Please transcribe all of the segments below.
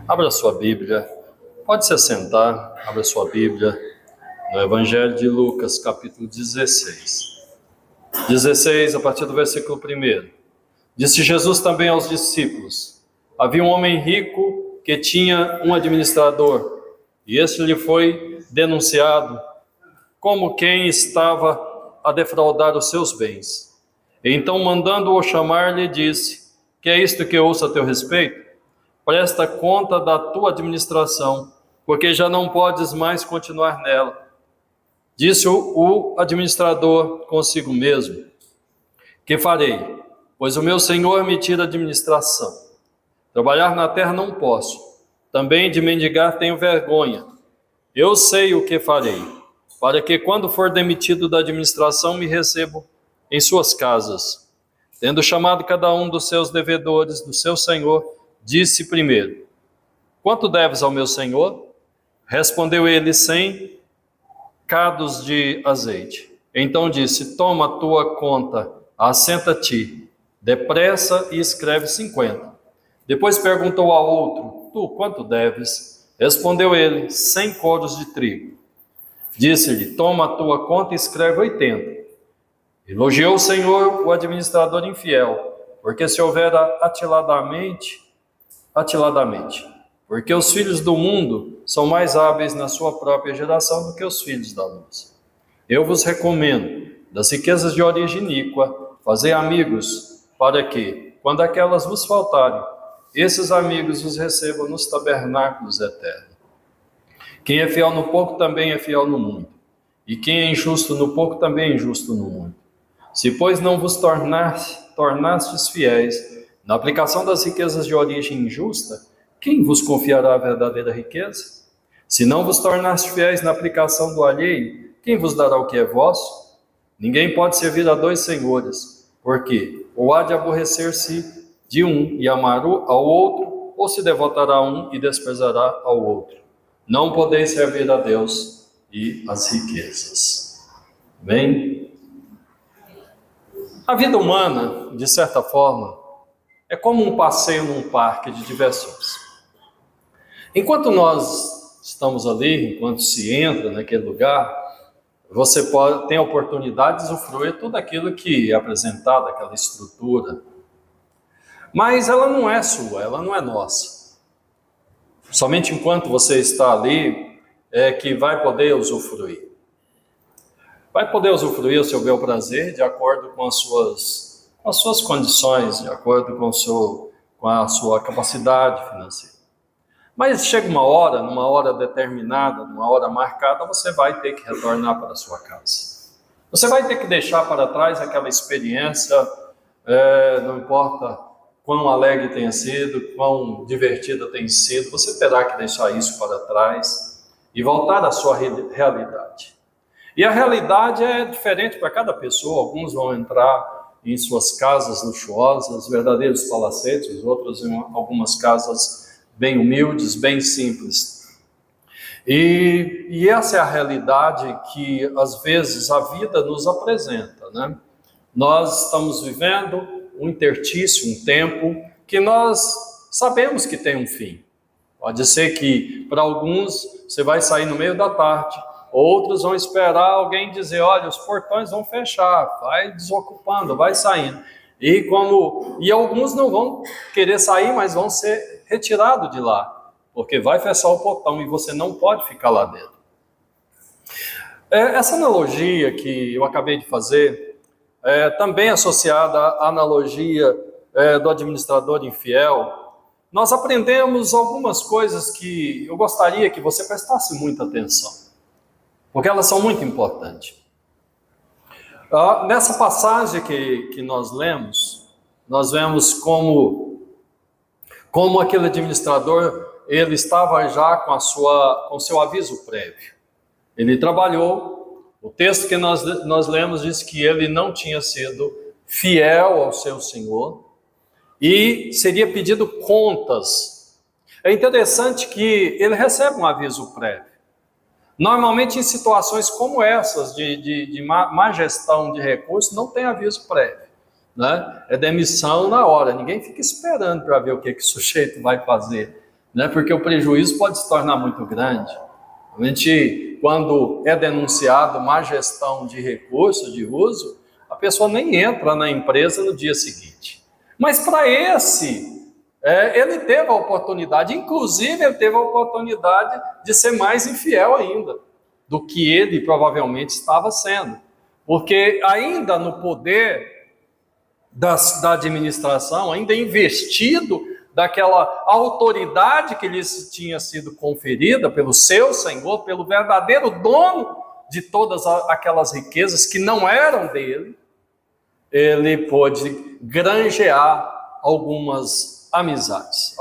Abra sua Bíblia, pode se assentar, abra sua Bíblia no Evangelho de Lucas, capítulo 16. 16, a partir do versículo 1. Disse Jesus também aos discípulos: havia um homem rico que tinha um administrador, e este lhe foi denunciado como quem estava a defraudar os seus bens. Então, mandando-o chamar, lhe disse: que é isto que ouço a teu respeito? Presta conta da tua administração, porque já não podes mais continuar nela. Disse o administrador consigo mesmo: que farei? Pois o meu senhor me tira a administração. Trabalhar na terra não posso, também de mendigar tenho vergonha. Eu sei o que farei, para que quando for demitido da administração me recebo em suas casas. Tendo chamado cada um dos seus devedores do seu senhor, disse primeiro: quanto deves ao meu senhor? Respondeu ele: 100 cados de azeite. Então disse: toma a tua conta, assenta-te depressa e escreve 50. Depois perguntou ao outro: tu quanto deves? Respondeu ele: 100 coros de trigo. Disse-lhe: toma a tua conta e escreve 80. Elogiou o Senhor o administrador infiel, porque se houvera atiladamente, porque os filhos do mundo são mais hábeis na sua própria geração do que os filhos da luz. Eu vos recomendo, das riquezas de origem iníqua, fazei amigos, para que, quando aquelas vos faltarem, esses amigos vos recebam nos tabernáculos eternos. Quem é fiel no pouco também é fiel no muito, e quem é injusto no pouco também é injusto no muito. Se, pois, não vos tornastes fiéis na aplicação das riquezas de origem injusta, quem vos confiará a verdadeira riqueza? Se não vos tornastes fiéis na aplicação do alheio, quem vos dará o que é vosso? Ninguém pode servir a dois senhores, porque ou há de aborrecer-se de um e amar ao outro, ou se devotará a um e desprezará ao outro. Não podeis servir a Deus e as riquezas. Bem, a vida humana, de certa forma, é como um passeio num parque de diversões. Enquanto nós estamos ali, enquanto se entra naquele lugar, você tem a oportunidade de usufruir tudo aquilo que é apresentado, aquela estrutura. Mas ela não é sua, ela não é nossa. Somente enquanto você está ali é que vai poder usufruir. Vai poder usufruir o seu bel prazer de acordo com as suas condições, de acordo com a sua capacidade financeira. Mas chega uma hora, numa hora determinada, numa hora marcada, você vai ter que retornar para a sua casa. Você vai ter que deixar para trás aquela experiência, não importa quão alegre tenha sido, quão divertida tenha sido, você terá que deixar isso para trás e voltar à sua realidade. E a realidade é diferente para cada pessoa. Alguns vão entrar em suas casas luxuosas, verdadeiros palacetes, outros em algumas casas bem humildes, bem simples. E essa é a realidade que, às vezes, a vida nos apresenta, né? Nós estamos vivendo um interstício, um tempo, que nós sabemos que tem um fim. Pode ser que, para alguns, você vai sair no meio da tarde, outros vão esperar alguém dizer: olha, os portões vão fechar, vai desocupando, vai saindo. E alguns não vão querer sair, mas vão ser retirados de lá, porque vai fechar o portão e você não pode ficar lá dentro. Essa analogia que eu acabei de fazer, também associada à analogia do administrador infiel, nós aprendemos algumas coisas que eu gostaria que você prestasse muita atenção, porque elas são muito importantes. Nessa passagem que nós lemos, nós vemos como aquele administrador, ele estava já com o seu aviso prévio. Ele trabalhou, o texto que nós lemos diz que ele não tinha sido fiel ao seu senhor e seria pedido contas. É interessante que ele recebe um aviso prévio. Normalmente, em situações como essas, de má gestão de recursos, não tem aviso prévio, né? É demissão na hora, ninguém fica esperando para ver o que o sujeito vai fazer. né? Porque o prejuízo pode se tornar muito grande. A gente, quando é denunciado má gestão de recursos, de uso, a pessoa nem entra na empresa no dia seguinte. Mas para esse, ele teve a oportunidade, inclusive ele teve a oportunidade de ser mais infiel ainda do que ele provavelmente estava sendo. Porque ainda no poder da administração, ainda investido daquela autoridade que lhes tinha sido conferida pelo seu Senhor, pelo verdadeiro dono de todas aquelas riquezas que não eram dele, ele pôde granjear algumas amizades,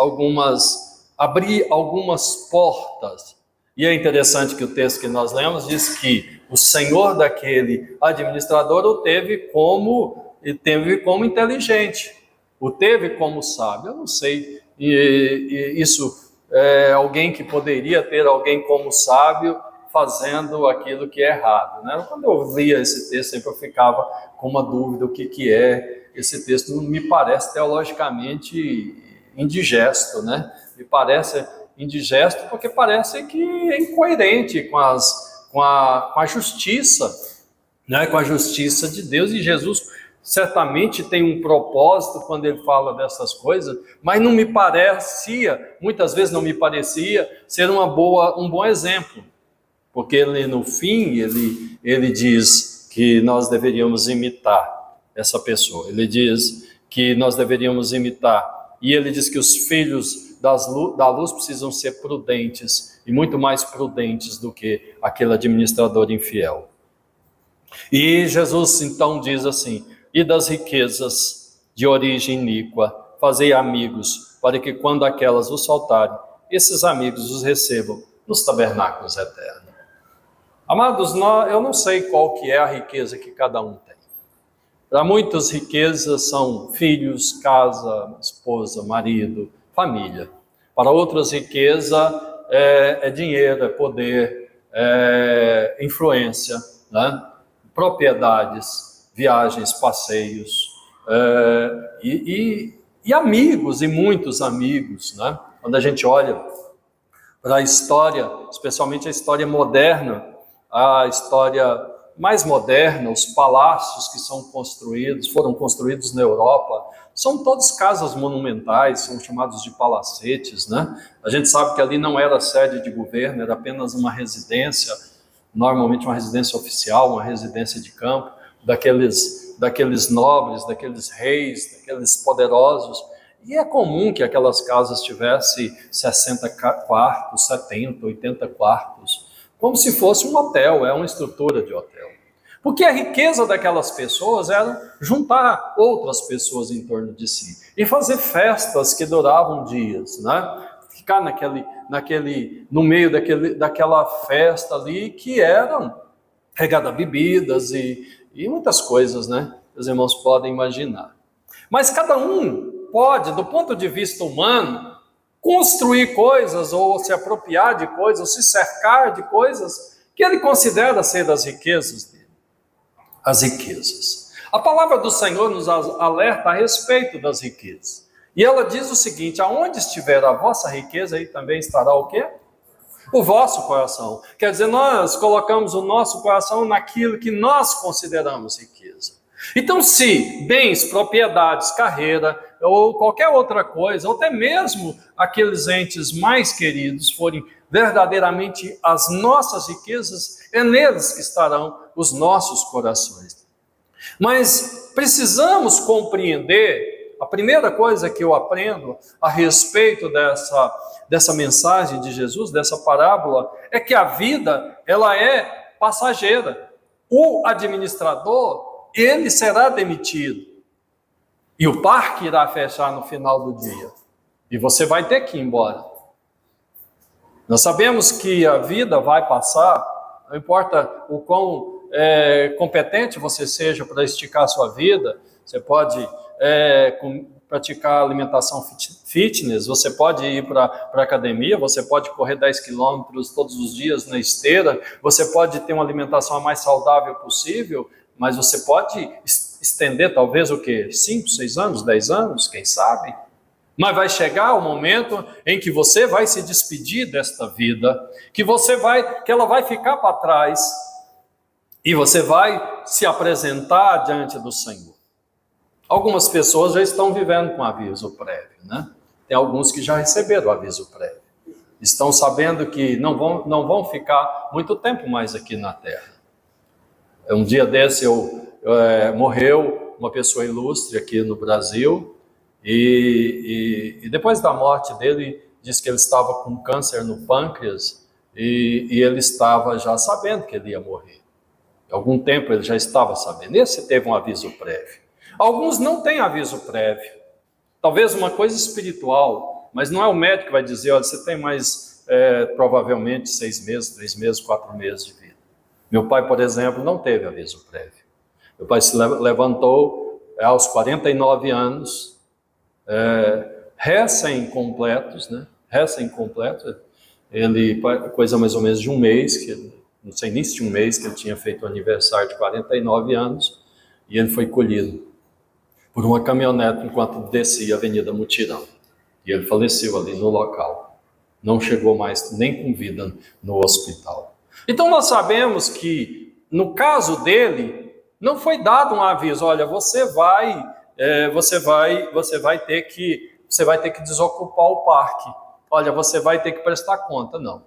abrir algumas portas. E é interessante que o texto que nós lemos diz que o senhor daquele administrador o teve como inteligente, o teve como sábio. Eu não sei, isso é alguém que poderia ter alguém como sábio fazendo aquilo que é errado, né? Quando eu lia esse texto, sempre eu ficava com uma dúvida, o que é esse texto? Não me parece teologicamente indigesto, né? Me parece indigesto porque parece que é incoerente com a justiça, né? Com a justiça de Deus. E Jesus certamente tem um propósito quando ele fala dessas coisas, mas não me parecia, muitas vezes não me parecia ser um bom exemplo. Porque ele, no fim, ele diz que nós deveríamos imitar essa pessoa. Ele diz que nós deveríamos imitar. E ele diz que os filhos da luz precisam ser prudentes, e muito mais prudentes do que aquele administrador infiel. E Jesus, então, diz assim: e das riquezas de origem iníqua, fazei amigos, para que quando aquelas os faltarem, esses amigos os recebam nos tabernáculos eternos. Amados, eu não sei qual que é a riqueza que cada um tem. Para muitos, riquezas são filhos, casa, esposa, marido, família. Para outros, riqueza é dinheiro, é poder, é influência, né? Propriedades, viagens, passeios, e amigos, e muitos amigos, né? Quando a gente olha para a história, especialmente a história moderna, a história mais moderna, os palácios que foram construídos na Europa, são todas casas monumentais, são chamados de palacetes, né? A gente sabe que ali não era sede de governo, era apenas uma residência, normalmente uma residência oficial, uma residência de campo, daqueles nobres, daqueles reis, daqueles poderosos. E é comum que aquelas casas tivessem 60 quartos, 70, 80 quartos, como se fosse um hotel, é uma estrutura de hotel. Porque a riqueza daquelas pessoas era juntar outras pessoas em torno de si e fazer festas que duravam dias, né? Ficar no meio daquela festa ali que eram regada a bebidas e muitas coisas, né? Os irmãos podem imaginar. Mas cada um pode, do ponto de vista humano, construir coisas, ou se apropriar de coisas, ou se cercar de coisas que ele considera ser das riquezas dele. As riquezas. A palavra do Senhor nos alerta a respeito das riquezas. E ela diz o seguinte: aonde estiver a vossa riqueza, aí também estará o quê? O vosso coração. Quer dizer, nós colocamos o nosso coração naquilo que nós consideramos riqueza. Então, se bens, propriedades, carreira, ou qualquer outra coisa, ou até mesmo aqueles entes mais queridos forem verdadeiramente as nossas riquezas, é neles que estarão os nossos corações. Mas precisamos compreender, a primeira coisa que eu aprendo a respeito dessa mensagem de Jesus, dessa parábola, é que a vida, ela é passageira. O administrador, ele será demitido. E o parque irá fechar no final do dia. E você vai ter que ir embora. Nós sabemos que a vida vai passar, não importa o quão competente você seja para esticar a sua vida, você pode praticar alimentação fitness, você pode ir para a academia, você pode correr 10 quilômetros todos os dias na esteira, você pode ter uma alimentação a mais saudável possível, mas você pode estender talvez o quê? 5, 6 anos, 10 anos, quem sabe? Mas vai chegar o momento em que você vai se despedir desta vida, que ela vai ficar para trás e você vai se apresentar diante do Senhor. Algumas pessoas já estão vivendo com aviso prévio, né? Tem alguns que já receberam o aviso prévio. Estão sabendo que não vão ficar muito tempo mais aqui na Terra. Um dia desse morreu uma pessoa ilustre aqui no Brasil, e depois da morte dele, disse que ele estava com câncer no pâncreas, e ele estava já sabendo que ele ia morrer. Há algum tempo ele já estava sabendo. Esse teve um aviso prévio. Alguns não têm aviso prévio. Talvez uma coisa espiritual, mas não é o médico que vai dizer, olha, você tem mais provavelmente 6 meses, 3 meses, 4 meses de vida. Meu pai, por exemplo, não teve aviso prévio. Meu pai se levantou aos 49 anos, recém-completos, né? Recém-completo. Ele, coisa mais ou menos de um mês, não sei nem se tinha um mês que ele tinha feito o aniversário de 49 anos, e ele foi colhido por uma caminhonete enquanto descia a Avenida Mutirão. E ele faleceu ali no local. Não chegou mais nem com vida no hospital. Então nós sabemos que, no caso dele, não foi dado um aviso, olha, você vai ter que desocupar o parque. Olha, você vai ter que prestar conta. Não.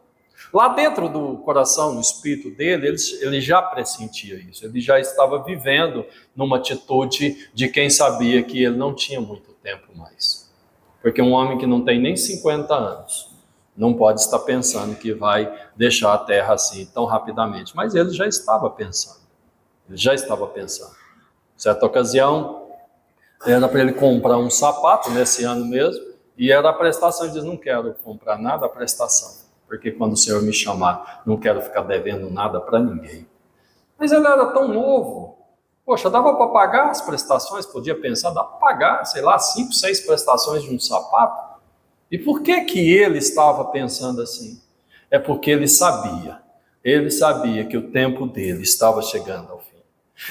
Lá dentro do coração, no espírito dele, ele já pressentia isso. Ele já estava vivendo numa atitude de quem sabia que ele não tinha muito tempo mais. Porque um homem que não tem nem 50 anos não pode estar pensando que vai deixar a terra assim tão rapidamente. Mas ele já estava pensando. Ele já estava pensando. Certa ocasião, era para ele comprar um sapato nesse ano mesmo, e era a prestação. Ele diz, não quero comprar nada a prestação, porque quando o Senhor me chamar, não quero ficar devendo nada para ninguém. Mas ele era tão novo. Poxa, dava para pagar as prestações? Podia pensar, dá para pagar, 5, 6 prestações de um sapato? E por que ele estava pensando assim? É porque ele sabia que o tempo dele estava chegando ao fim.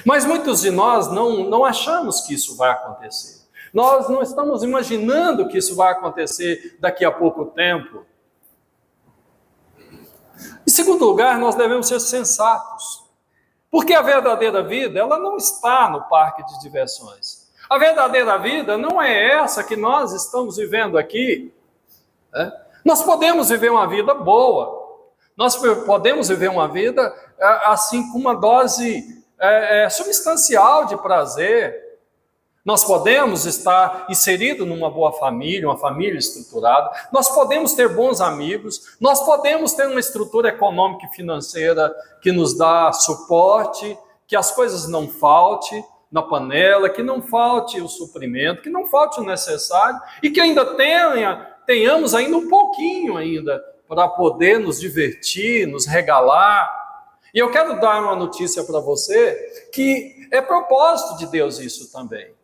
Mas muitos de nós não achamos que isso vai acontecer. Nós não estamos imaginando que isso vai acontecer daqui a pouco tempo. Em segundo lugar, nós devemos ser sensatos. Porque a verdadeira vida, ela não está no parque de diversões. A verdadeira vida não é essa que nós estamos vivendo aqui. Nós podemos viver uma vida boa. Nós podemos viver uma vida assim com uma dose substancial de prazer. Nós podemos estar inseridos numa boa família, uma família estruturada. Nós podemos ter bons amigos. Nós podemos ter uma estrutura econômica e financeira que nos dá suporte, que as coisas não faltem na panela, que não falte o suprimento, que não falte o necessário e que ainda tenhamos ainda um pouquinho ainda para poder nos divertir, nos regalar. E eu quero dar uma notícia para você que é propósito de Deus isso também.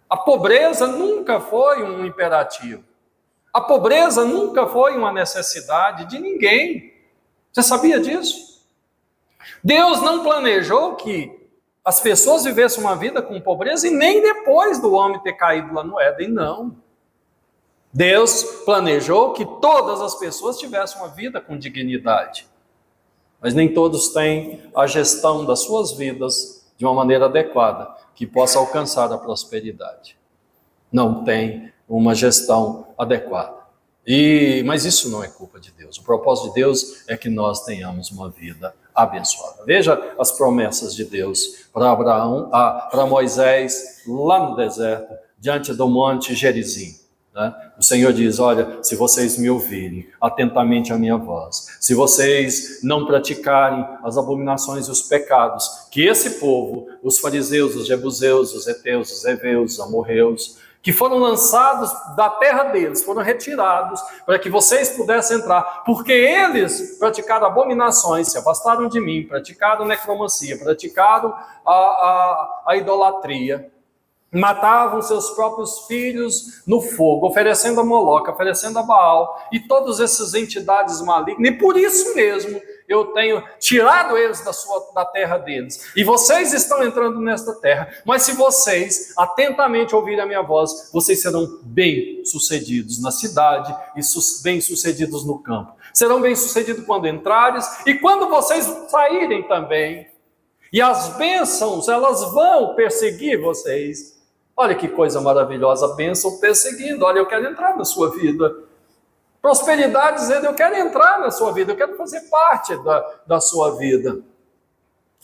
A pobreza nunca foi um imperativo. A pobreza nunca foi uma necessidade de ninguém. Você sabia disso? Deus não planejou que as pessoas vivessem uma vida com pobreza e nem depois do homem ter caído lá no Éden, não. Deus planejou que todas as pessoas tivessem uma vida com dignidade. Mas nem todos têm a gestão das suas vidas de uma maneira adequada, que possa alcançar a prosperidade. Não tem uma gestão adequada. Mas isso não é culpa de Deus. O propósito de Deus é que nós tenhamos uma vida abençoada. Veja as promessas de Deus para Abraão, para Moisés, lá no deserto, diante do monte Gerizim. O Senhor diz, olha, se vocês me ouvirem atentamente a minha voz, se vocês não praticarem as abominações e os pecados, que esse povo, os fariseus, os jebuseus, os heteus, os heveus, os amorreus, que foram lançados da terra deles, foram retirados para que vocês pudessem entrar, porque eles praticaram abominações, se afastaram de mim, praticaram necromancia, praticaram a idolatria, matavam seus próprios filhos no fogo, oferecendo a Moloca, oferecendo a Baal, e todas essas entidades malignas, e por isso mesmo eu tenho tirado eles da terra deles, e vocês estão entrando nesta terra, mas se vocês atentamente ouvirem a minha voz, vocês serão bem-sucedidos na cidade e bem-sucedidos no campo. Serão bem-sucedidos quando entrares e quando vocês saírem também. E as bênçãos, elas vão perseguir vocês. Olha que coisa maravilhosa, a bênção perseguindo. Olha, eu quero entrar na sua vida. Prosperidade dizendo, eu quero entrar na sua vida, eu quero fazer parte da sua vida.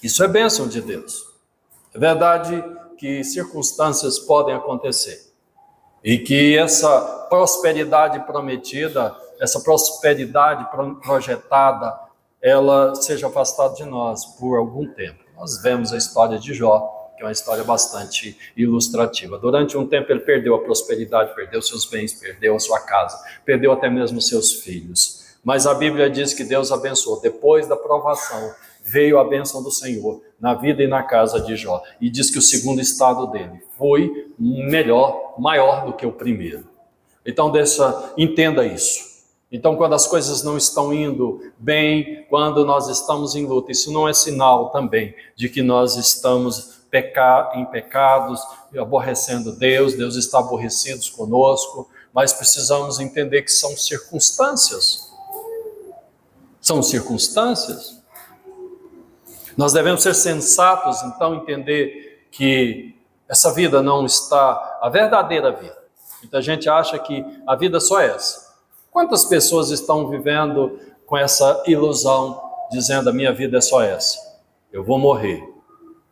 Isso é bênção de Deus. É verdade que circunstâncias podem acontecer. E que essa prosperidade prometida, essa prosperidade projetada, ela seja afastada de nós por algum tempo. Nós vemos a história de Jó, que é uma história bastante ilustrativa. Durante um tempo ele perdeu a prosperidade, perdeu seus bens, perdeu a sua casa, perdeu até mesmo seus filhos. Mas a Bíblia diz que Deus abençoou. Depois da provação, veio a bênção do Senhor na vida e na casa de Jó. E diz que o segundo estado dele foi melhor, maior do que o primeiro. Então entenda isso. Então, quando as coisas não estão indo bem, quando nós estamos em luta, isso não é sinal também de que nós estamos em pecados, aborrecendo Deus, Deus está aborrecido conosco, mas precisamos entender que são circunstâncias. São circunstâncias. Nós devemos ser sensatos, então, entender que essa vida não está, a verdadeira vida. Muita gente acha que a vida só é essa. Quantas pessoas estão vivendo com essa ilusão, dizendo a minha vida é só essa? Eu vou morrer.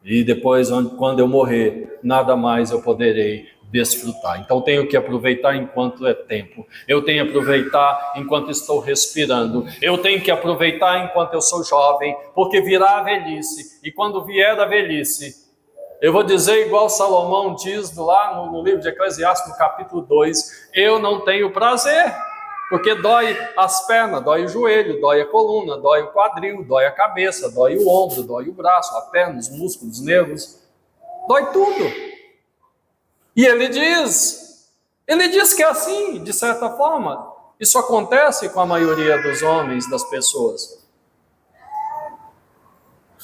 E depois, quando eu morrer, nada mais eu poderei desfrutar. Então tenho que aproveitar enquanto é tempo. Eu tenho que aproveitar enquanto estou respirando. Eu tenho que aproveitar enquanto eu sou jovem, porque virá a velhice. E quando vier a velhice, eu vou dizer igual Salomão diz lá no livro de Eclesiastes, no capítulo 2, eu não tenho prazer. Porque dói as pernas, dói o joelho, dói a coluna, dói o quadril, dói a cabeça, dói o ombro, dói o braço, a perna, os músculos, os nervos. Dói tudo. E ele diz que é assim, de certa forma. Isso acontece com a maioria dos homens, das pessoas.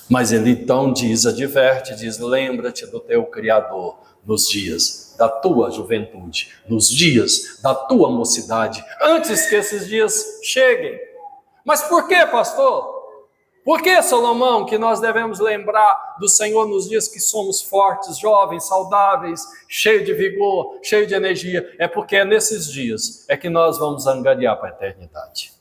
Mas ele então adverte, lembra-te do teu Criador nos dias da tua juventude, nos dias da tua mocidade, antes que esses dias cheguem. Mas por que, pastor? Por que, Salomão, que nós devemos lembrar do Senhor nos dias que somos fortes, jovens, saudáveis, cheios de vigor, cheios de energia? É porque é nesses dias que nós vamos angariar para a eternidade.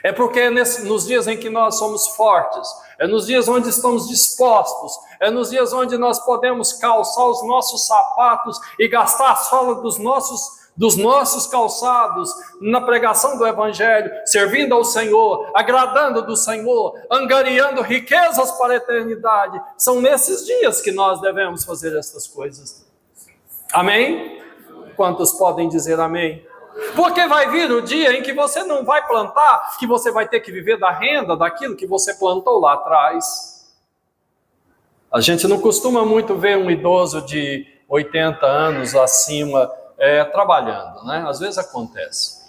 É porque é nos dias em que nós somos fortes, é nos dias onde estamos dispostos, é nos dias onde nós podemos calçar os nossos sapatos e gastar a sola dos nossos calçados na pregação do Evangelho, servindo ao Senhor, agradando do Senhor, angariando riquezas para a eternidade. São nesses dias que nós devemos fazer essas coisas. Amém? Quantos podem dizer amém? Porque vai vir o dia em que você não vai plantar, que você vai ter que viver da renda daquilo que você plantou lá atrás. A gente não costuma muito ver um idoso de 80 anos acima trabalhando, né? Às vezes acontece.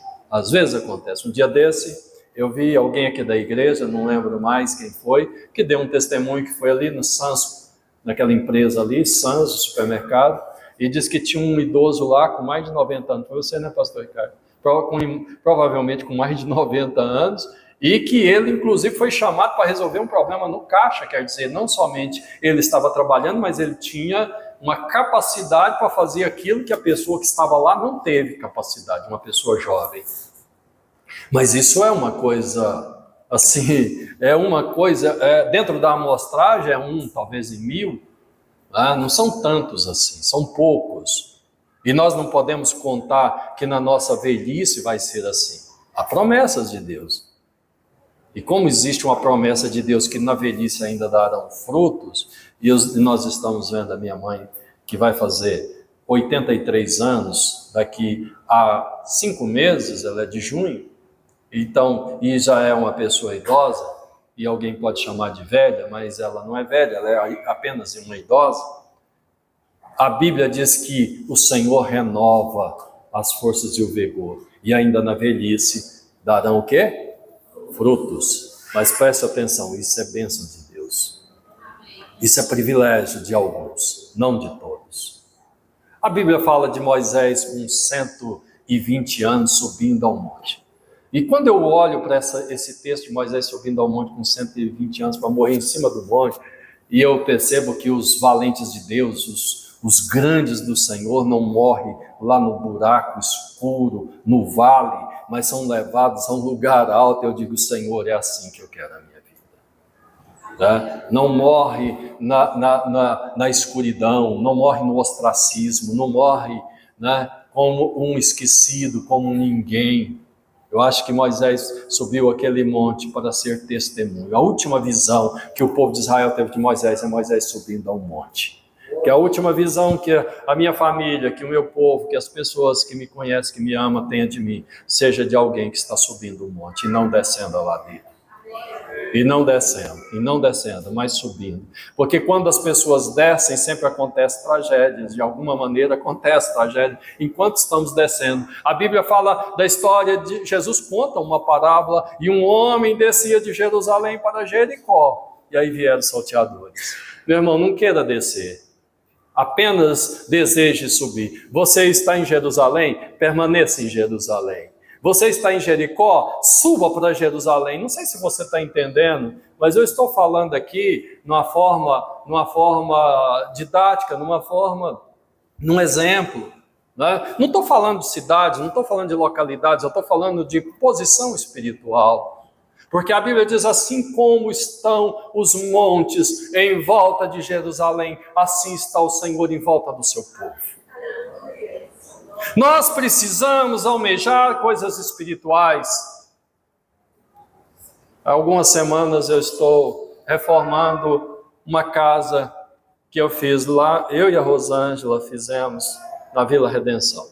Um dia desse, eu vi alguém aqui da igreja, não lembro mais quem foi, que deu um testemunho que foi ali no Sans, naquela empresa ali, Sans, o supermercado, e disse que tinha um idoso lá com mais de 90 anos. Foi você, né, pastor Ricardo? Provavelmente com mais de 90 anos, e que ele, inclusive, foi chamado para resolver um problema no caixa, quer dizer, não somente ele estava trabalhando, mas ele tinha uma capacidade para fazer aquilo que a pessoa que estava lá não teve capacidade, uma pessoa jovem. Mas isso é uma coisa, assim, dentro da amostragem, talvez em 1000, não são tantos assim, são poucos. E nós não podemos contar que na nossa velhice vai ser assim. Há promessas de Deus. E como existe uma promessa de Deus que na velhice ainda darão frutos, e nós estamos vendo a minha mãe, que vai fazer 83 anos, daqui a 5 meses, ela é de junho, então, e já é uma pessoa idosa, e alguém pode chamar de velha, mas ela não é velha, ela é apenas uma idosa. A Bíblia diz que o Senhor renova as forças e o vigor, e ainda na velhice darão o quê? Frutos. Mas preste atenção, isso é bênção de Deus. Isso é privilégio de alguns, não de todos. A Bíblia fala de Moisés com 120 anos subindo ao monte. E quando eu olho para esse texto de Moisés subindo ao monte com 120 anos para morrer em cima do monte, e eu percebo que os valentes de Deus, os grandes do Senhor, não morrem lá no buraco escuro, no vale, mas são levados a um lugar alto. Eu digo, Senhor, é assim que eu quero a minha vida. Né? Não morre na escuridão, não morre no ostracismo, não morre, né, como um esquecido, como um ninguém. Eu acho que Moisés subiu aquele monte para ser testemunho. A última visão que o povo de Israel teve de Moisés é Moisés subindo ao monte. Que a última visão que a minha família, que o meu povo, que as pessoas que me conhecem, que me amam, tenham de mim, seja de alguém que está subindo o monte e não descendo a ladeira. E não descendo, mas subindo. Porque quando as pessoas descem, sempre acontecem tragédias. De alguma maneira acontece tragédia enquanto estamos descendo. A Bíblia fala da história de Jesus, conta uma parábola, e um homem descia de Jerusalém para Jericó. E aí vieram os salteadores. Meu irmão, não queira descer. Apenas deseje subir. Você está em Jerusalém? Permaneça em Jerusalém. Você está em Jericó? Suba para Jerusalém. Não sei se você está entendendo, mas eu estou falando aqui numa forma didática, num exemplo. Né? Não estou falando de cidades, não estou falando de localidades, eu estou falando de posição espiritual. Porque a Bíblia diz, assim como estão os montes em volta de Jerusalém, assim está o Senhor em volta do seu povo. Nós precisamos almejar coisas espirituais. Há algumas semanas eu estou reformando uma casa que eu fiz lá, eu e a Rosângela fizemos na Vila Redenção.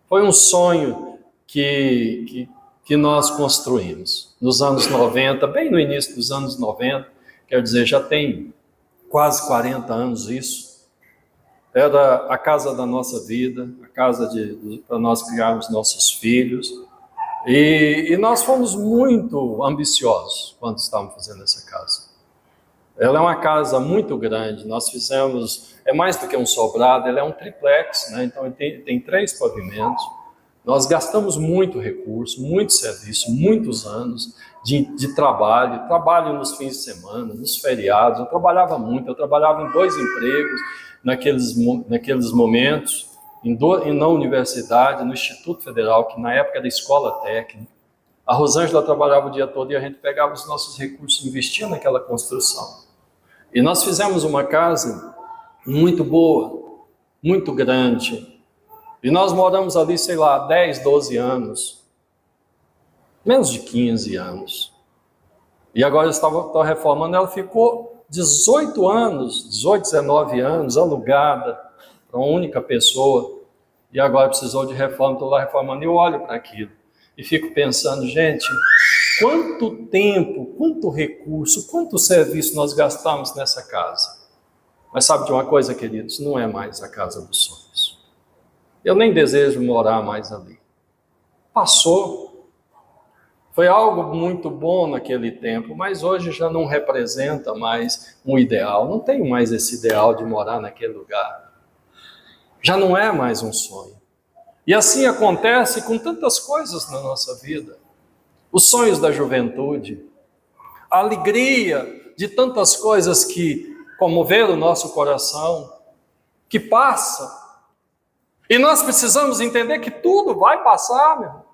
Foi um sonho que nós construímos nos anos 90, bem no início dos anos 90, quer dizer, já tem quase 40 anos isso. Era a casa da nossa vida, a casa para nós criarmos nossos filhos. E nós fomos muito ambiciosos quando estávamos fazendo essa casa. Ela é uma casa muito grande, nós fizemos, é mais do que um sobrado, ela é um triplex, né? Então tem 3 pavimentos. Nós gastamos muito recurso, muito serviço, muitos anos de trabalho nos fins de semana, nos feriados. Eu trabalhava muito, eu trabalhava em 2 empregos, naqueles momentos, na universidade, no Instituto Federal, que na época era escola técnica. A Rosângela trabalhava o dia todo e a gente pegava os nossos recursos e investia naquela construção. E nós fizemos uma casa muito boa, muito grande. E nós moramos ali, 10, 12 anos. Menos de 15 anos. E agora eu estou reformando, ela ficou 18, 19 anos, alugada para uma única pessoa, e agora precisou de reforma, estou lá reformando, e eu olho para aquilo, e fico pensando, gente, quanto tempo, quanto recurso, quanto serviço nós gastamos nessa casa. Mas sabe de uma coisa, queridos, não é mais a casa dos sonhos. Eu nem desejo morar mais ali. Passou. Foi algo muito bom naquele tempo, mas hoje já não representa mais um ideal. Não tenho mais esse ideal de morar naquele lugar. Já não é mais um sonho. E assim acontece com tantas coisas na nossa vida. Os sonhos da juventude, a alegria de tantas coisas que comoveram o nosso coração, que passa. E nós precisamos entender que tudo vai passar, meu irmão.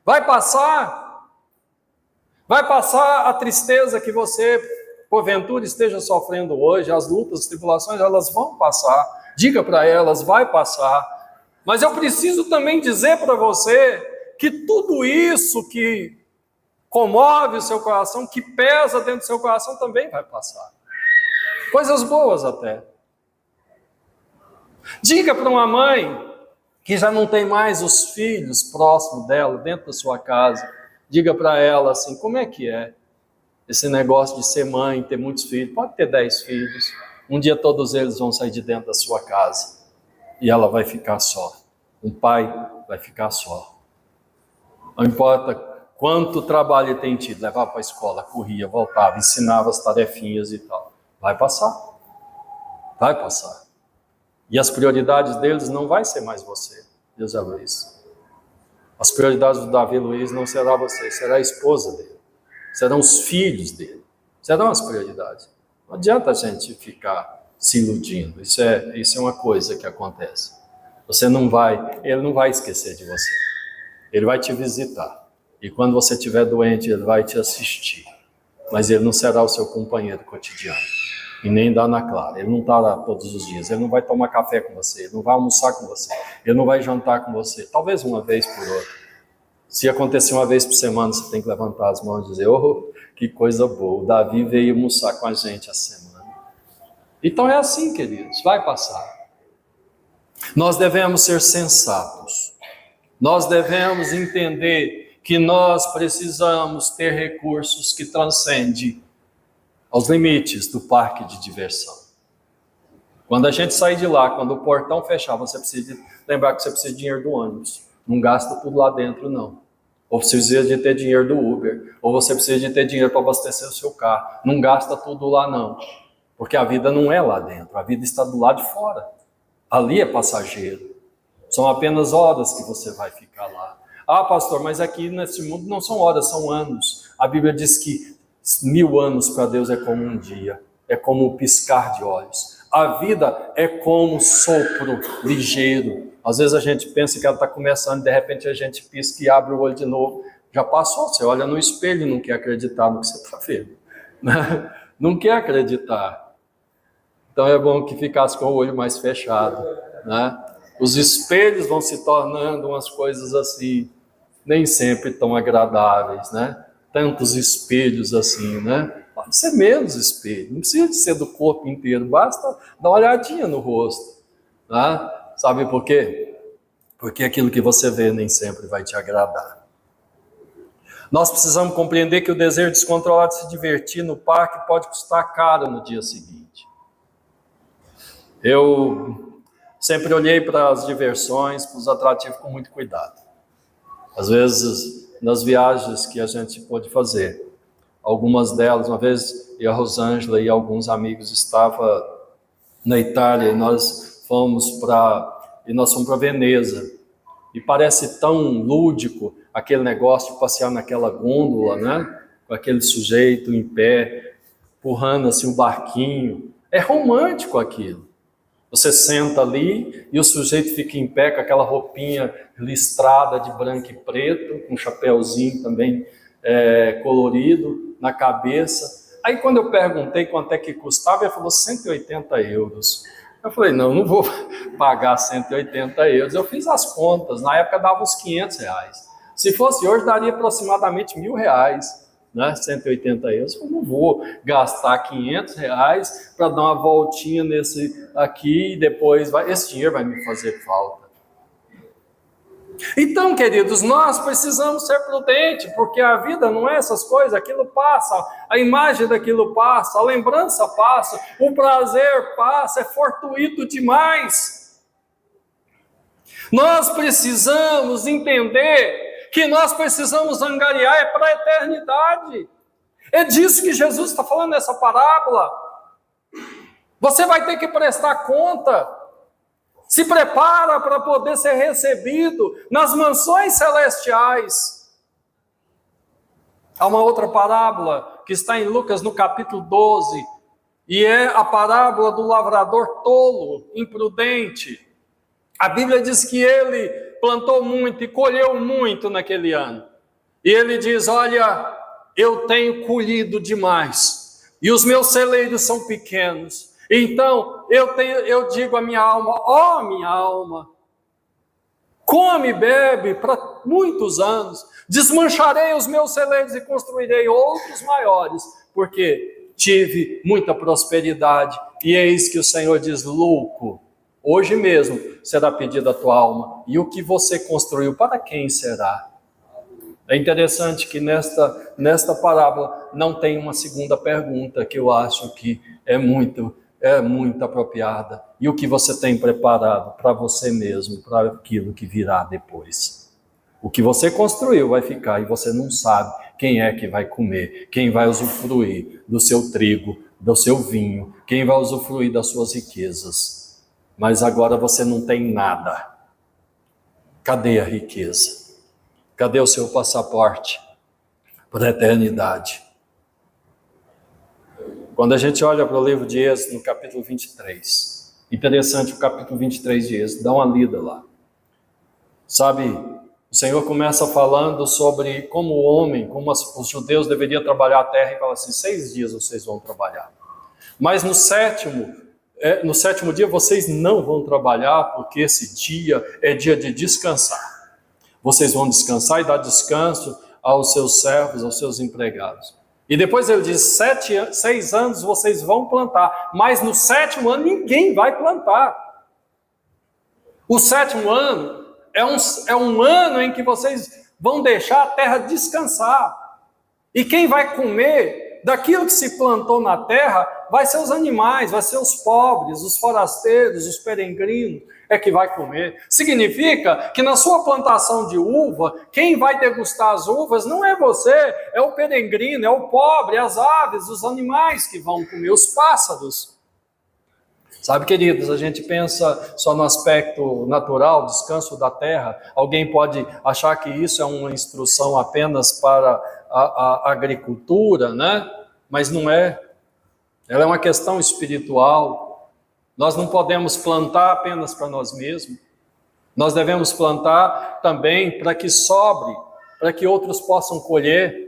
Vai passar. Vai passar a tristeza que você, porventura, esteja sofrendo hoje, as lutas, as tribulações, elas vão passar. Diga para elas, vai passar. Mas eu preciso também dizer para você que tudo isso que comove o seu coração, que pesa dentro do seu coração, também vai passar. Coisas boas até. Diga para uma mãe que já não tem mais os filhos próximos dela, dentro da sua casa, diga para ela assim, como é que é esse negócio de ser mãe, ter muitos filhos? Pode ter 10 filhos, um dia todos eles vão sair de dentro da sua casa e ela vai ficar só. Um pai vai ficar só. Não importa Quanto trabalho ele tem tido? Levava para a escola, corria, voltava, ensinava as tarefinhas e tal. Vai passar. Vai passar. E as prioridades deles não vai ser mais você, José Luiz. As prioridades do Davi Luiz não será você, será a esposa dele. Serão os filhos dele. Serão as prioridades. Não adianta a gente ficar se iludindo. Isso é uma coisa que acontece. Ele não vai esquecer de você. Ele vai te visitar. E quando você estiver doente, ele vai te assistir. Mas ele não será o seu companheiro cotidiano. E nem da Ana Clara. Ele não está lá todos os dias. Ele não vai tomar café com você. Ele não vai almoçar com você. Ele não vai jantar com você. Talvez uma vez por outra. Se acontecer uma vez por semana, você tem que levantar as mãos e dizer: oh, que coisa boa. O Davi veio almoçar com a gente essa semana. Então é assim, queridos. Vai passar. Nós devemos ser sensatos. Nós devemos entender que nós precisamos ter recursos que transcendem aos limites do parque de diversão. Quando a gente sair de lá, quando o portão fechar, você precisa lembrar que você precisa de dinheiro do ônibus. Não gasta tudo lá dentro, não. Ou você precisa de ter dinheiro do Uber. Ou você precisa de ter dinheiro para abastecer o seu carro. Não gasta tudo lá, não. Porque a vida não é lá dentro. A vida está do lado de fora. Ali é passageiro. São apenas horas que você vai ficar lá. Ah, pastor, mas aqui nesse mundo não são horas, são anos. A Bíblia diz que 1000 anos para Deus é como um dia. É como um piscar de olhos. A vida é como um sopro ligeiro. Às vezes a gente pensa que ela está começando, de repente a gente pisca e abre o olho de novo. Já passou, você olha no espelho e não quer acreditar no que você está vendo. Não quer acreditar. Então é bom que ficasse com o olho mais fechado. Né? Os espelhos vão se tornando umas coisas assim, nem sempre tão agradáveis, né? Tantos espelhos assim, né? Pode ser menos espelho, não precisa de ser do corpo inteiro, basta dar uma olhadinha no rosto. Né? Sabe por quê? Porque aquilo que você vê nem sempre vai te agradar. Nós precisamos compreender que o desejo descontrolado de se divertir no parque pode custar caro no dia seguinte. Eu sempre olhei para as diversões, para os atrativos com muito cuidado. Às vezes, nas viagens que a gente pôde fazer, algumas delas, uma vez eu, a Rosângela e alguns amigos estavam na Itália e nós fomos para Veneza. E parece tão lúdico aquele negócio de passear naquela gôndola, né? Com aquele sujeito em pé, empurrando assim um barquinho. É romântico aquilo. Você senta ali e o sujeito fica em pé com aquela roupinha listrada de branco e preto, com um chapéuzinho também colorido na cabeça. Aí quando eu perguntei quanto é que custava, ele falou 180 euros. Eu falei, não vou pagar 180 euros. Eu fiz as contas, na época dava uns 500 reais. Se fosse hoje, daria aproximadamente R$1.000. Né, 180 euros, eu não vou gastar 500 reais para dar uma voltinha nesse aqui e depois esse dinheiro vai me fazer falta. Então, queridos, nós precisamos ser prudentes, porque a vida não é essas coisas, aquilo passa, a imagem daquilo passa, a lembrança passa, o prazer passa, é fortuito demais. Nós precisamos entender que nós precisamos angariar para a eternidade. É disso que Jesus está falando nessa parábola. Você vai ter que prestar conta. Se prepara para poder ser recebido nas mansões celestiais. Há uma outra parábola que está em Lucas no capítulo 12, e é a parábola do lavrador tolo, imprudente. A Bíblia diz que ele plantou muito e colheu muito naquele ano. E ele diz, olha, eu tenho colhido demais, e os meus celeiros são pequenos. Então, eu digo à minha alma, ó minha alma, come e bebe para muitos anos, desmancharei os meus celeiros e construirei outros maiores, porque tive muita prosperidade. E eis que o Senhor diz, louco, hoje mesmo será pedida a tua alma. E o que você construiu, para quem será? É interessante que nesta parábola não tem uma segunda pergunta, que eu acho que é muito apropriada. E o que você tem preparado para você mesmo, para aquilo que virá depois? O que você construiu vai ficar e você não sabe quem é que vai comer, quem vai usufruir do seu trigo, do seu vinho, quem vai usufruir das suas riquezas. Mas agora você não tem nada. Cadê a riqueza? Cadê o seu passaporte para a eternidade? Quando a gente olha para o livro de Êxodo, no capítulo 23, interessante o capítulo 23 de Êxodo, dá uma lida lá. Sabe, o Senhor começa falando sobre como o homem, como os judeus deveriam trabalhar a terra, e fala assim, 6 dias vocês vão trabalhar. Mas no sétimo dia vocês não vão trabalhar, porque esse dia é dia de descansar. Vocês vão descansar e dar descanso aos seus servos, aos seus empregados. E depois ele diz, 6 anos vocês vão plantar, mas no 7º ano ninguém vai plantar. O 7º ano é um ano em que vocês vão deixar a terra descansar. E quem vai comer daquilo que se plantou na terra vai ser os animais, vai ser os pobres, os forasteiros, os peregrinos, é que vai comer. Significa que na sua plantação de uva, quem vai degustar as uvas não é você, é o peregrino, é o pobre, as aves, os animais que vão comer, os pássaros. Sabe, queridos, a gente pensa só no aspecto natural, descanso da terra. Alguém pode achar que isso é uma instrução apenas para a agricultura, né? Mas não é. Ela é uma questão espiritual. Nós não podemos plantar apenas para nós mesmos. Nós devemos plantar também para que sobre, para que outros possam colher.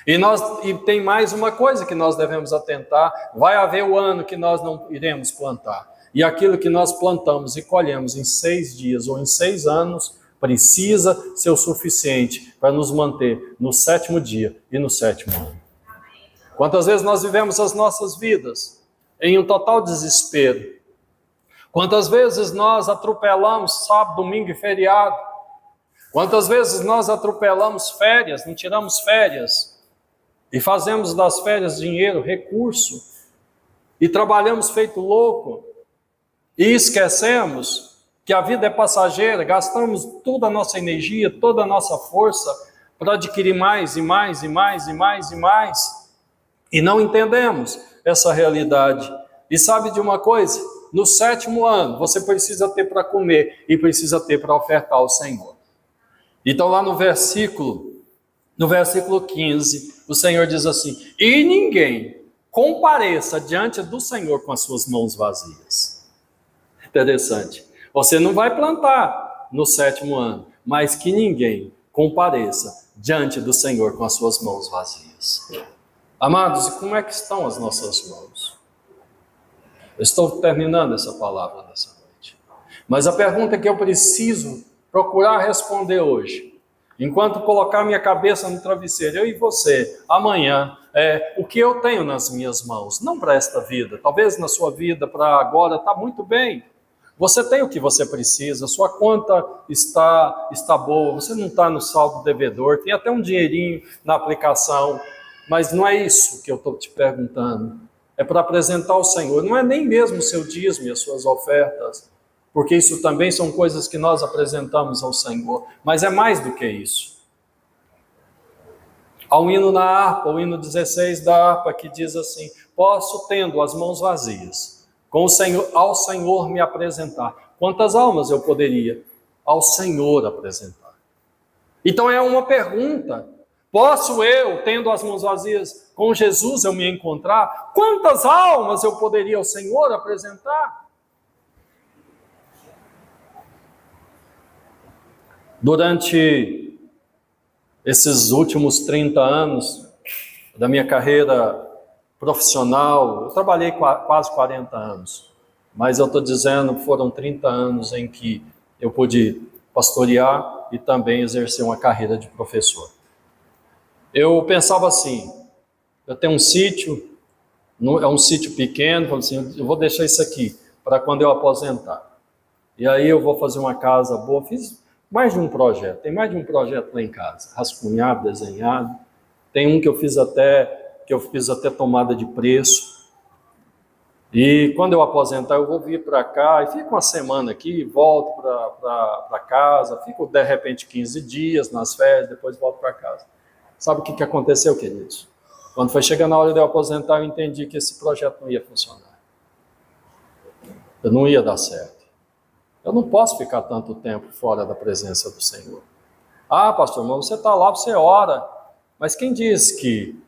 E tem mais uma coisa que nós devemos atentar, vai haver o ano que nós não iremos plantar. E aquilo que nós plantamos e colhemos em 6 dias ou em 6 anos, precisa ser o suficiente para nos manter no 7º dia e no 7º ano. Quantas vezes nós vivemos as nossas vidas em um total desespero? Quantas vezes nós atropelamos sábado, domingo e feriado? Quantas vezes nós atropelamos férias, não tiramos férias? E fazemos das férias dinheiro, recurso, e trabalhamos feito louco, e esquecemos que a vida é passageira, gastamos toda a nossa energia, toda a nossa força para adquirir mais e mais e mais e mais e mais, e não entendemos essa realidade. E sabe de uma coisa? No 7º ano, você precisa ter para comer e precisa ter para ofertar ao Senhor. Então lá no versículo 15, o Senhor diz assim, e ninguém compareça diante do Senhor com as suas mãos vazias. Interessante. Você não vai plantar no 7º ano, mas que ninguém compareça diante do Senhor com as suas mãos vazias. Amados, e como é que estão as nossas mãos? Eu estou terminando essa palavra nessa noite. Mas a pergunta que eu preciso procurar responder hoje, enquanto colocar minha cabeça no travesseiro, eu e você, amanhã, o que eu tenho nas minhas mãos, não para esta vida, talvez na sua vida, para agora, está muito bem. Você tem o que você precisa, sua conta está boa, você não está no saldo devedor, tem até um dinheirinho na aplicação, mas não é isso que eu estou te perguntando. É para apresentar ao Senhor, não é nem mesmo o seu dízimo e as suas ofertas, porque isso também são coisas que nós apresentamos ao Senhor, mas é mais do que isso. Há um hino na harpa, o hino 16 da harpa, que diz assim, posso, tendo as mãos vazias, ao Senhor me apresentar. Quantas almas eu poderia ao Senhor apresentar? Então é uma pergunta, posso eu, tendo as mãos vazias, com Jesus eu me encontrar? Quantas almas eu poderia ao Senhor apresentar? Durante esses últimos 30 anos da minha carreira profissional, eu trabalhei quase 40 anos, mas eu estou dizendo, foram 30 anos em que eu pude pastorear e também exercer uma carreira de professor. Eu pensava assim, eu tenho um sítio, é um sítio pequeno, falei assim, eu vou deixar isso aqui para quando eu aposentar. E aí eu vou fazer uma casa boa, fiz mais de um projeto, tem mais de um projeto lá em casa, rascunhado, desenhado, tem um que eu fiz até tomada de preço, E quando eu aposentar, eu vou vir para cá e fico uma semana aqui, volto para casa, fico de repente 15 dias nas férias, depois volto para casa. Sabe o que aconteceu, queridos? Quando foi chegando a hora de eu aposentar, eu entendi que esse projeto não ia funcionar. Eu não ia dar certo. Eu não posso ficar tanto tempo fora da presença do Senhor. Ah, pastor, mas você está lá, você ora. Mas quem diz que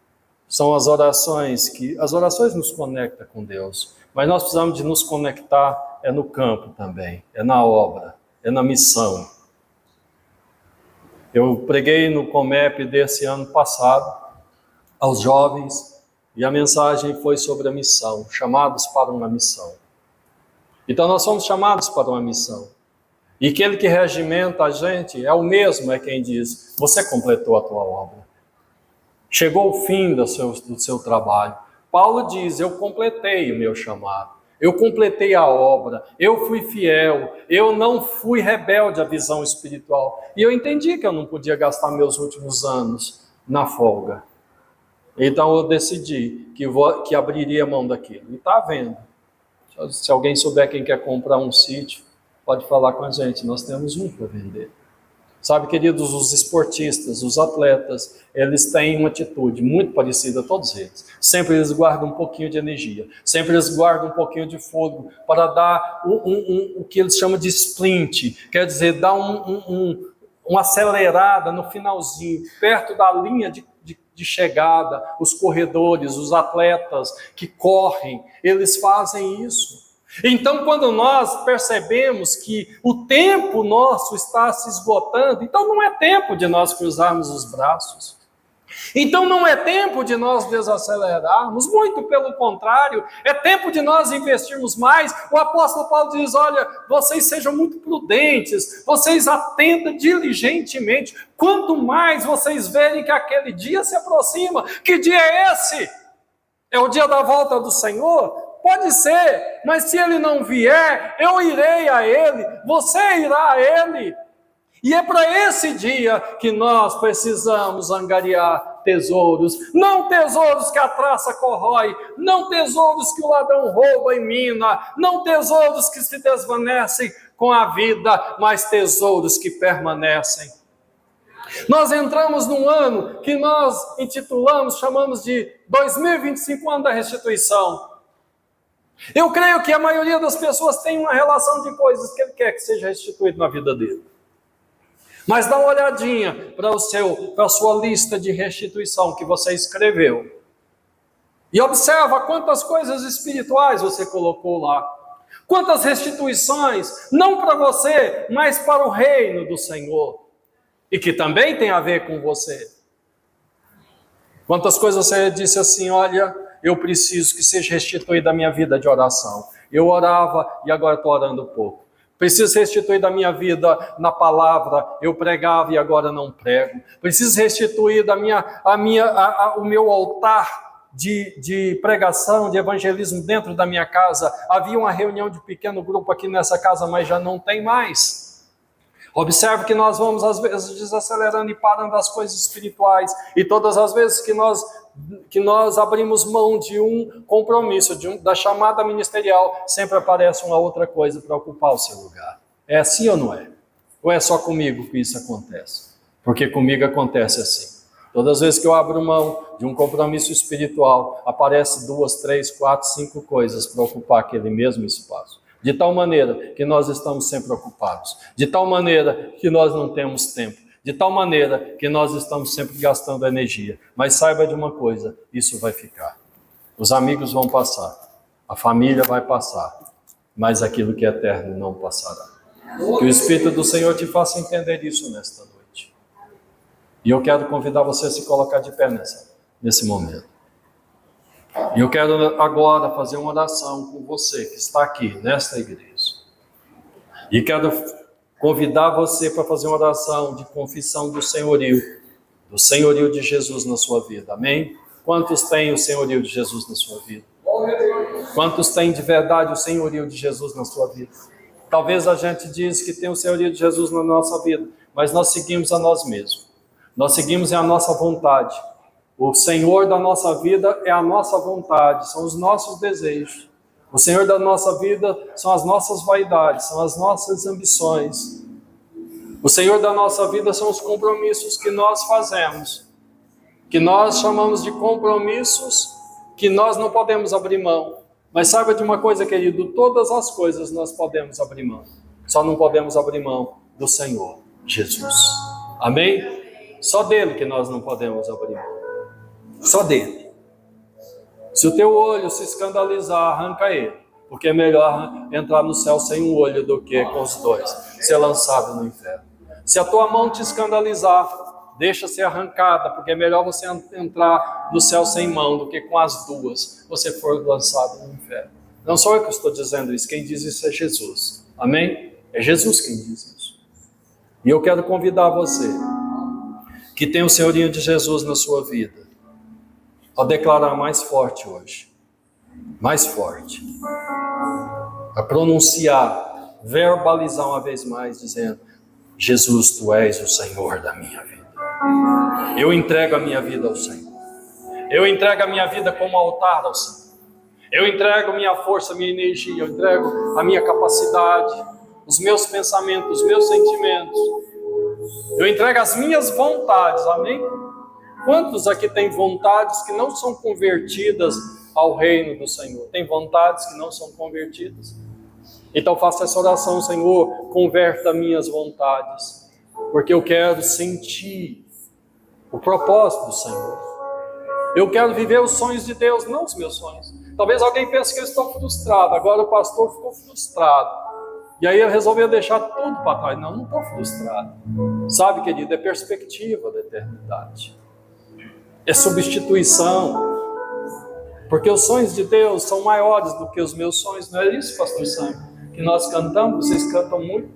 são as orações que... As orações nos conectam com Deus. Mas nós precisamos de nos conectar no campo também. É na obra. É na missão. Eu preguei no Comep desse ano passado aos jovens. E a mensagem foi sobre a missão. Chamados para uma missão. Então nós somos chamados para uma missão. E aquele que regimenta a gente é o mesmo, é quem diz, você completou a tua obra. Chegou o fim do seu trabalho. Paulo diz, eu completei o meu chamado. Eu completei a obra. Eu fui fiel. Eu não fui rebelde à visão espiritual. E eu entendi que eu não podia gastar meus últimos anos na folga. Então eu decidi que abriria mão daquilo. E está vendo. Se alguém souber quem quer comprar um sítio, pode falar com a gente, nós temos um para vender. Sabe, queridos, os esportistas, os atletas, eles têm uma atitude muito parecida, todos eles. Sempre eles guardam um pouquinho de energia, sempre eles guardam um pouquinho de fogo para dar o que eles chamam de sprint, quer dizer, dar uma acelerada no finalzinho, perto da linha de chegada. Os corredores, os atletas que correm, eles fazem isso. Então, quando nós percebemos que o tempo nosso está se esgotando, então não é tempo de nós cruzarmos os braços. Então não é tempo de nós desacelerarmos, muito pelo contrário, é tempo de nós investirmos mais. O apóstolo Paulo diz, olha, vocês sejam muito prudentes, vocês atendam diligentemente, quanto mais vocês verem que aquele dia se aproxima. Que dia é esse? É o dia da volta do Senhor? Pode ser, mas se ele não vier, eu irei a ele, você irá a ele. E é para esse dia que nós precisamos angariar tesouros, não tesouros que a traça corrói, não tesouros que o ladrão rouba e mina, não tesouros que se desvanecem com a vida, mas tesouros que permanecem. Nós entramos num ano que nós intitulamos, chamamos de 2025, ano da restituição. Eu creio que a maioria das pessoas tem uma relação de coisas que ele quer que seja restituído na vida dele. Mas dá uma olhadinha para a sua lista de restituição que você escreveu. E observa quantas coisas espirituais você colocou lá. Quantas restituições, não para você, mas para o reino do Senhor. E que também tem a ver com você. Quantas coisas você disse assim, olha, eu preciso que seja restituída a minha vida de oração. Eu orava e agora estou orando pouco. Preciso restituir da minha vida na palavra, eu pregava e agora não prego. Preciso restituir o meu altar de pregação, de evangelismo dentro da minha casa. Havia uma reunião de pequeno grupo aqui nessa casa, mas já não tem mais. Observe que nós vamos às vezes desacelerando e parando as coisas espirituais. E todas as vezes que nós abrimos mão de um compromisso, da chamada ministerial, sempre aparece uma outra coisa para ocupar o seu lugar. É assim ou não é? Ou é só comigo que isso acontece? Porque comigo acontece assim. Todas as vezes que eu abro mão de um compromisso espiritual, aparece 2, 3, 4, 5 coisas para ocupar aquele mesmo espaço. De tal maneira que nós estamos sempre ocupados. De tal maneira que nós não temos tempo. De tal maneira que nós estamos sempre gastando energia. Mas saiba de uma coisa, isso vai ficar. Os amigos vão passar. A família vai passar. Mas aquilo que é eterno não passará. Que o Espírito do Senhor te faça entender isso nesta noite. E eu quero convidar você a se colocar de pé nesse momento. E eu quero agora fazer uma oração com você que está aqui nesta igreja. E quero convidar você para fazer uma oração de confissão do senhorio de Jesus na sua vida. Amém? Quantos têm o senhorio de Jesus na sua vida? Quantos têm de verdade o senhorio de Jesus na sua vida? Talvez a gente diz que tem o senhorio de Jesus na nossa vida, mas nós seguimos a nós mesmos. Nós seguimos a nossa vontade. O Senhor da nossa vida é a nossa vontade, são os nossos desejos. O Senhor da nossa vida são as nossas vaidades, são as nossas ambições. O Senhor da nossa vida são os compromissos que nós fazemos, que nós chamamos de compromissos que nós não podemos abrir mão. Mas saiba de uma coisa, querido, todas as coisas nós podemos abrir mão. Só não podemos abrir mão do Senhor Jesus. Amém? Só dele que nós não podemos abrir mão. Só dele. Se o teu olho se escandalizar, arranca ele. Porque é melhor entrar no céu sem um olho do que com os dois, ser lançado no inferno. Se a tua mão te escandalizar, deixa ser arrancada, porque é melhor você entrar no céu sem mão do que com as duas você for lançado no inferno. Não sou eu que estou dizendo isso, quem diz isso é Jesus. Amém? É Jesus quem diz isso. E eu quero convidar você, que tem o senhorinho de Jesus na sua vida, a declarar mais forte hoje. Mais forte. A pronunciar, verbalizar uma vez mais, dizendo: Jesus, tu és o Senhor da minha vida. Eu entrego a minha vida ao Senhor. Eu entrego a minha vida como altar ao Senhor. Eu entrego minha força, minha energia. Eu entrego a minha capacidade, os meus pensamentos, os meus sentimentos. Eu entrego as minhas vontades. Amém? Quantos aqui têm vontades que não são convertidas ao reino do Senhor? Tem vontades que não são convertidas? Então faça essa oração: Senhor, converta minhas vontades, porque eu quero sentir o propósito do Senhor. Eu quero viver os sonhos de Deus, não os meus sonhos. Talvez alguém pense que eu estou frustrado. Agora o pastor ficou frustrado. E aí ele resolveu deixar tudo para trás. Não estou frustrado. Sabe, querido, é perspectiva da eternidade. É substituição. Porque os sonhos de Deus são maiores do que os meus sonhos. Não é isso, pastor Sam? Que nós cantamos, vocês cantam muito.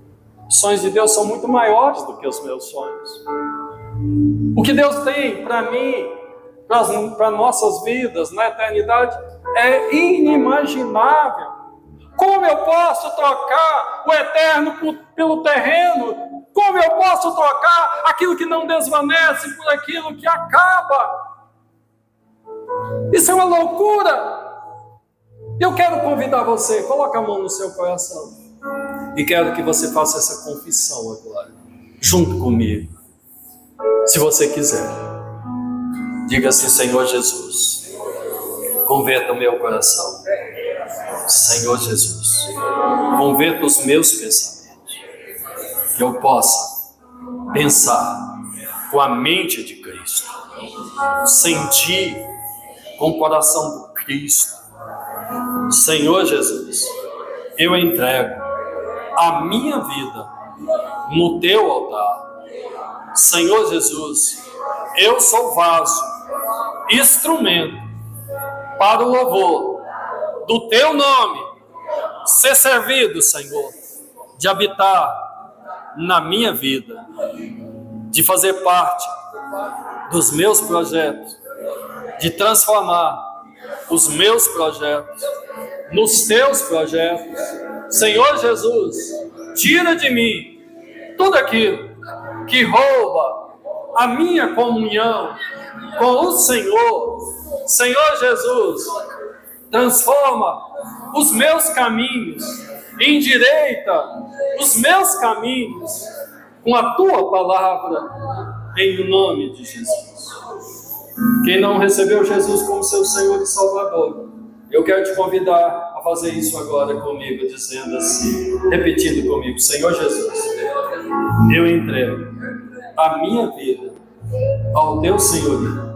Os sonhos de Deus são muito maiores do que os meus sonhos. O que Deus tem para mim, para nossas vidas na eternidade, é inimaginável. Como eu posso trocar o eterno pelo terreno? Como eu posso trocar aquilo que não desvanece por aquilo que acaba? Isso é uma loucura. Eu quero convidar você, coloque a mão no seu coração e quero que você faça essa confissão agora, junto comigo. Se você quiser, diga assim: Senhor Jesus, converta o meu coração. Senhor Jesus, converta os meus pensamentos, que eu possa pensar com a mente de Cristo, sentir com o coração do Cristo. Senhor Jesus, eu entrego a minha vida no teu altar. Senhor Jesus, eu sou vaso, instrumento para o louvor do teu nome, ser servido, Senhor, de habitar na minha vida, de fazer parte dos meus projetos, de transformar os meus projetos nos teus projetos. Senhor Jesus, tira de mim tudo aquilo que rouba a minha comunhão com o Senhor. Senhor Jesus, transforma os meus caminhos, endireita os meus caminhos com a tua palavra, em nome de Jesus. Quem não recebeu Jesus como seu Senhor e Salvador, eu quero te convidar a fazer isso agora comigo, dizendo assim, repetindo comigo: Senhor Jesus, eu entrego a minha vida ao teu senhorio.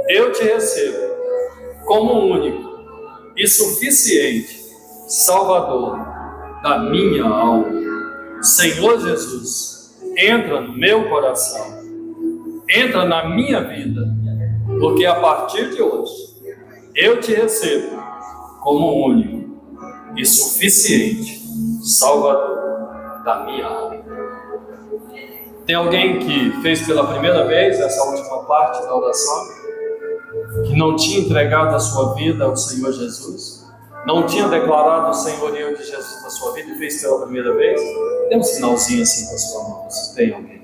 Eu te recebo como único e suficiente Salvador da minha alma. Senhor Jesus, entra no meu coração, entra na minha vida, porque a partir de hoje eu te recebo como único e suficiente Salvador da minha alma. Tem alguém que fez pela primeira vez essa última parte da oração, que não tinha entregado a sua vida ao Senhor Jesus, não tinha declarado o senhorio de Jesus na sua vida e fez pela primeira vez? Dê um sinalzinho assim com a sua mão, se tem alguém.